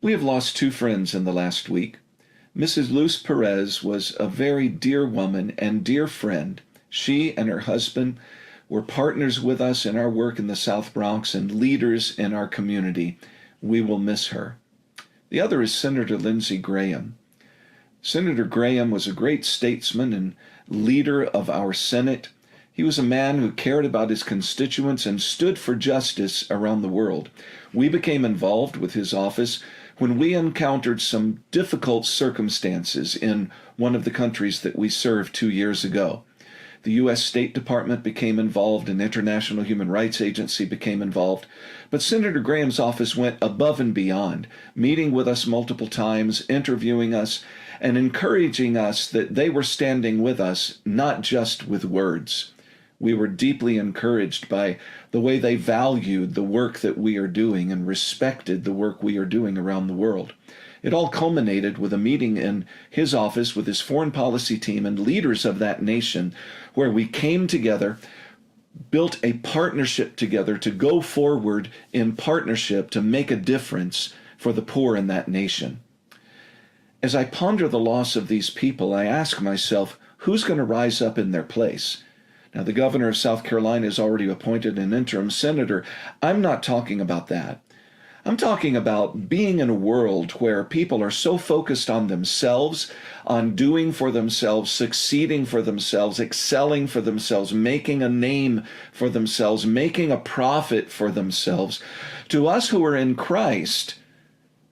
We have lost two friends in the last week. Mrs. Luz Perez was a very dear woman and dear friend. She and her husband were partners with us in our work in the South Bronx and leaders in our community. We will miss her. The other is Senator Lindsey Graham. Senator Graham was a great statesman and leader of our Senate. He was a man who cared about his constituents and stood for justice around the world. We became involved with his office when we encountered some difficult circumstances in one of the countries that we served 2 years ago. The U.S. State Department became involved, and International Human Rights Agency became involved. But Senator Graham's office went above and beyond, meeting with us multiple times, interviewing us, and encouraging us that they were standing with us, not just with words. We were deeply encouraged by the way they valued the work that we are doing and respected the work we are doing around the world. It all culminated with a meeting in his office with his foreign policy team and leaders of that nation, where we came together, built a partnership together to go forward in partnership to make a difference for the poor in that nation. As I ponder the loss of these people, I ask myself, who's going to rise up in their place? Now, the governor of South Carolina has already appointed an interim senator. I'm not talking about that. I'm talking about being in a world where people are so focused on themselves, on doing for themselves, succeeding for themselves, excelling for themselves, making a name for themselves, making a profit for themselves. To us who are in Christ,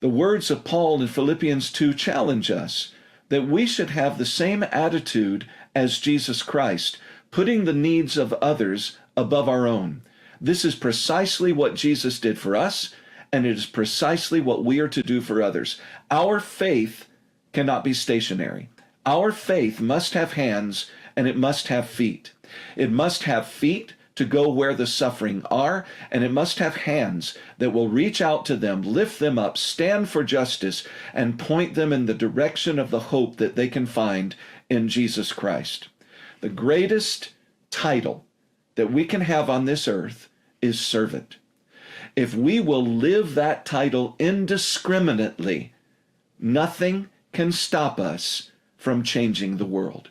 the words of Paul in Philippians 2 challenge us that we should have the same attitude as Jesus Christ, putting the needs of others above our own. This is precisely what Jesus did for us, and it is precisely what we are to do for others. Our faith cannot be stationary. Our faith must have hands, and it must have feet. It must have feet to go where the suffering are, and it must have hands that will reach out to them, lift them up, stand for justice, and point them in the direction of the hope that they can find in Jesus Christ. The greatest title that we can have on this earth is servant. If we will live that title indiscriminately, nothing can stop us from changing the world.